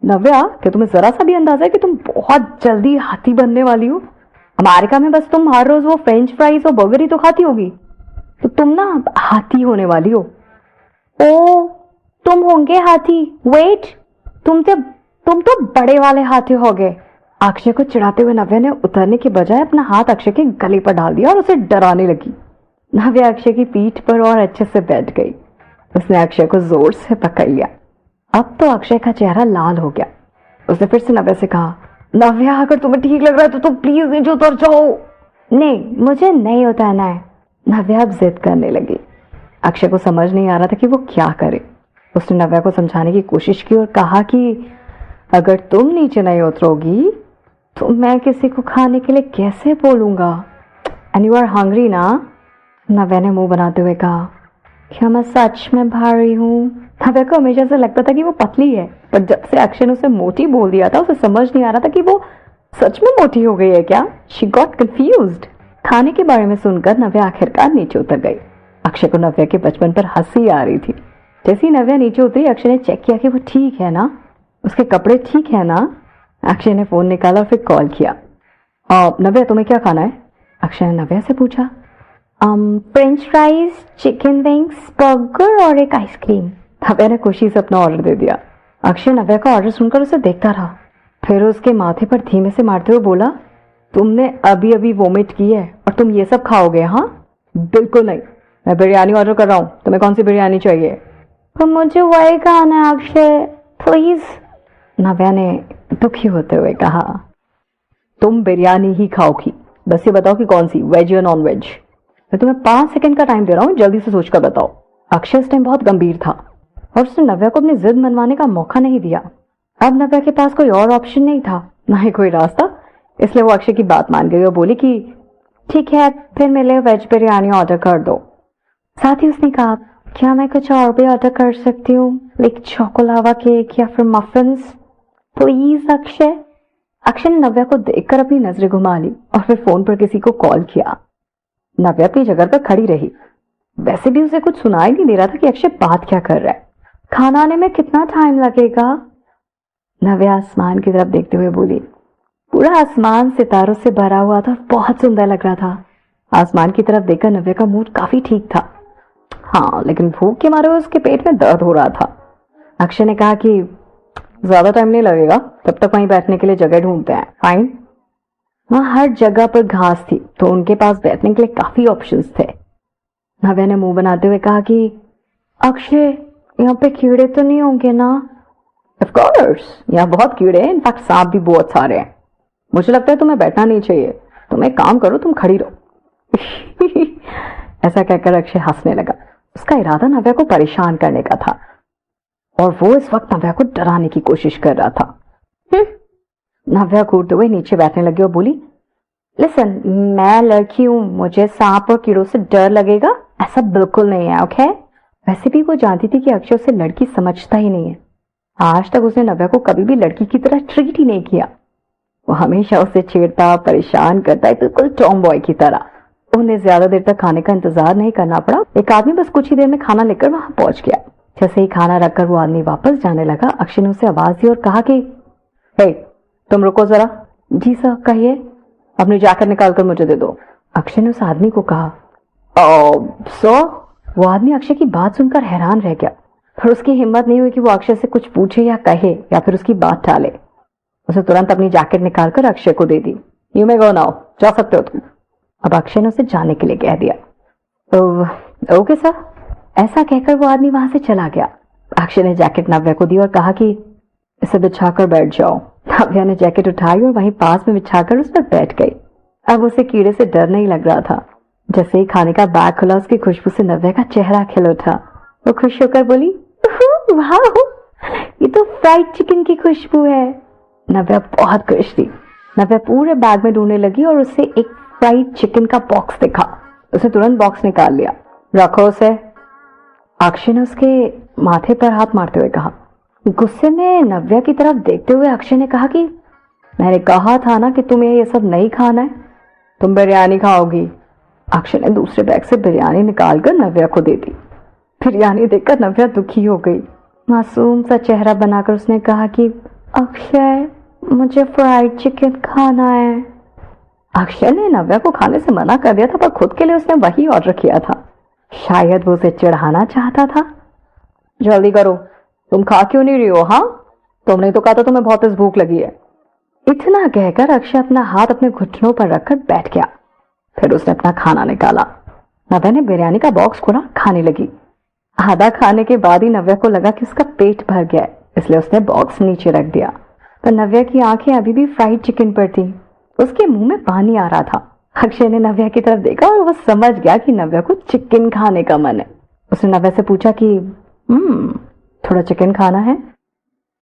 नव्या, क्या तुम्हें जरा सा भी अंदाजा है कि तुम बहुत जल्दी हाथी बनने वाली हो? अमेरिका में बस तुम हर रोज वो फ्रेंच फ्राइज और बर्गर ही तो खाती होगी, तो तुम ना हाथी होने वाली हो। ओ, तुम होंगे हाथी? वेट, तुम तो बड़े वाले हाथी हो गए। अक्षय को चिढ़ाते हुए नव्या ने उतरने के बजाय अपना हाथ अक्षय के गले पर डाल दिया और उसे डराने लगी। नव्या अक्षय की पीठ पर और अच्छे से बैठ गई। उसने अक्षय को जोर से पकड़ लिया। अब तो अक्षय का चेहरा लाल हो गया। उसने फिर से नव्या से कहा, नव्या, अगर तुम्हें ठीक लग रहा है तो तुम प्लीज नीचे उतर जाओ। नहीं, मुझे नहीं उतरना है। नव्या अब जिद करने लगी। अक्षय को समझ नहीं आ रहा था कि वो क्या करे। उसने नव्या को समझाने की कोशिश की और कहा कि अगर तुम नीचे नहीं उतरोगी तो मैं किसी को खाने के लिए कैसे बोलूंगा? एंड यू आर हंग्री ना? नव्या ने मुंह बनाते हुए कहा, क्या मैं सच में भारी हूँ? नव्या को हमेशा से लगता था कि वो पतली है, पर जब से अक्षय ने उसे मोटी बोल दिया था उसे समझ नहीं आ रहा था कि वो सच में मोटी हो गई है क्या। She got confused. खाने के बारे में सुनकर नव्या आखिरकार नीचे उतर गई। अक्षय को नव्या के बचपन पर हंसी आ रही थी। जैसे ही नव्या नीचे उतरी, अक्षय ने चेक किया कि वो ठीक है ना, उसके कपड़े ठीक है ना। अक्षय ने फोन निकाला और फिर कॉल किया। नव्या, तुम्हें क्या खाना है? अक्षय ने नव्या से पूछा। French fries, chicken wings, burger और एक आइसक्रीम। नव्या ने खुशी से अपना ऑर्डर दे दिया। अक्षय नव्या का ऑर्डर सुनकर उसे देखता रहा, फिर उसके माथे पर धीमे से मारते हुए बोला, तुमने अभी अभी वोमिट की है और तुम ये सब खाओगे? हाँ, बिल्कुल नहीं। मैं बिरयानी ऑर्डर कर रहा हूँ। तुम्हें कौन सी बिरयानी चाहिए? तो मुझे वही खाना है अक्षय, प्लीज। नव्या ने दुखी होते हुए कहा, तुम बिरयानी ही खाओगी। बस ये बताओ कि कौन सी, वेज या नॉन वेज? मैं तुम्हें 5 सेकंड का टाइम दे रहा हूँ, जल्दी से सोचकर बताओ। अक्षय इस टाइम बहुत गंभीर था और उसने नव्या को अपनी जिद मनवाने का मौका नहीं दिया। अब नव्या के पास कोई और ऑप्शन नहीं था, ना ही कोई रास्ता। इसलिए वो अक्षय की बात मान गई और बोली कि ठीक है, फिर मेरे वेज बिरयानी ऑर्डर कर दो। साथ ही उसने कहा, क्या मैं कुछ और भी ऑर्डर कर सकती हूँ, लाइक चोकोलावा केक या फिर मफिन्स? प्लीज अक्षय। अक्षय ने नव्या को देखकर अपनी नजरें घुमा ली और फिर फोन पर किसी को कॉल किया। नव्या अपनी जगह पर खड़ी रही। वैसे भी उसे कुछ सुनाई नहीं दे रहा था कि अक्षय बात क्या कर रहा है। खाना आने में कितना टाइम लगेगा? नव्या आसमान की तरफ देखते हुए बोली। पूरा आसमान सितारों से भरा हुआ था, बहुत सुंदर लग रहा था। आसमान की तरफ देखकर नव्या का मूड काफी ठीक था। हाँ, लेकिन भूख के मारे उसके पेट में दर्द हो रहा था। अक्षय ने कहा कि ज्यादा टाइम नहीं लगेगा, तब तक वहीं बैठने के लिए जगह ढूंढते हैं। फाइन। वहां हर जगह पर घास थी, तो उनके पास बैठने के लिए काफी ऑप्शंस थे। नव्या ने मुंह बनाते हुए कहा कि अक्षय, यहाँ पे कीड़े तो नहीं होंगे ना? ऑफ कोर्स, यहाँ बहुत कीड़े हैं, इनफैक्ट सांप भी बहुत सारे हैं। मुझे लगता है तुम्हें बैठना नहीं चाहिए। तुम एक काम करो, तुम खड़ी रहो। ऐसा कहकर अक्षय हंसने लगा। उसका इरादा नव्या को परेशान करने का था और वो इस वक्त नव्या को डराने की कोशिश कर रहा था। नव्या घूरते हुए नीचे बैठने लगी और बोली, लिसन, मैं लड़की हूं, मुझे सांप और कीड़ों से डर लगेगा? ऐसा बिल्कुल नहीं है, ओके? वैसे भी वो जानती थी कि अक्षय उसे लड़की समझता ही नहीं है। आज तक उसने नव्या को कभी भी लड़की की तरह ट्रीट ही नहीं किया। वो हमेशा उसे छेड़ता, परेशान करता है, बिल्कुल टॉम बॉय की तरह। उन्हें ज्यादा देर तक खाने का इंतजार नहीं करना पड़ा। एक आदमी बस कुछ ही देर में खाना लेकर वहां पहुंच गया। जैसे ही खाना रखकर वो आदमी वापस जाने लगा, अक्षय ने उसे आवाज दी और कहा कि हे, तुम रुको जरा। जी सर, कहिए। अपनी जैकेट निकालकर मुझे दे दो। अक्षय ने उस आदमी को कहा। सर? वो आदमी अक्षय की बात सुनकर हैरान रह गया, पर उसकी हिम्मत नहीं हुई कि वो अक्षय से कुछ पूछे या कहे या फिर उसकी बात टाले। उसे तुरंत अपनी जैकेट निकालकर अक्षय को दे दी। यू मे गो नाउ, जा सकते हो तुम। अब अक्षय ने उसे जाने के लिए कह दिया। Okay sir. ऐसा कहकर वो आदमी वहां से चला गया। अक्षय ने जैकेट नव्या को दी और कहा कि इसे बिछाकर बैठ जाओ। नव्या ने जैकेट उठाई और वहीं पास में बिछाकर उस पर बैठ गई। अब उसे कीड़े से डर नहीं लग रहा था। जैसे ही खाने का बैग खुला, उसकी खुशबू से नव्या का चेहरा खिल उठा। वो खुश होकर बोली, वाह, ये तो फ्राइड चिकन की खुशबू है। नव्या बहुत खुश थी। नव्या पूरे बैग में ढूंढने लगी और उसे एक फ्राइड चिकन का बॉक्स दिखा। उसे तुरंत बॉक्स निकाल लिया। रखो उसे। अक्षय ने उसके माथे पर हाथ मारते हुए कहा। गुस्से में नव्या की तरफ देखते हुए अक्षय ने कहा कि मैंने कहा था ना कि तुम्हें ये सब नहीं खाना है, तुम बिरयानी खाओगी। अक्षय ने दूसरे बैग से बिरयानी निकालकर नव्या को दे दी। बिरयानी देखकर नव्या दुखी हो गई। मासूम सा चेहरा बनाकर उसने कहा कि अक्षय, मुझे फ्राइड चिकन खाना है। अक्षय ने नव्या को खाने से मना कर दिया था, पर खुद के लिए उसने वही ऑर्डर किया था। शायद वो उसे चिढ़ाना चाहता था। जल्दी करो, तुम खा क्यों नहीं रही हो? हाँ, तुमने तो कहा था तुम्हें बहुत तेज भूख लगी है। इतना कहकर अक्षय अपना हाथ अपने घुटनों पर रखकर बैठ गया। फिर उसने अपना खाना निकाला। नव्या ने बिरयानी का बॉक्स खोला, खाने लगी। आधा खाने के बाद ही नव्या को लगा कि उसका पेट भर गया है, इसलिए उसने बॉक्स नीचे रख दिया। पर नव्या की आंखें अभी भी फ्राइड चिकन पर थी। उसके मुंह में पानी आ रहा था। अक्षय ने नव्या की तरफ देखा और वो समझ गया कि नव्या को चिकन खाने का मन है। उसने नव्या से पूछा कि थोड़ा चिकन खाना है?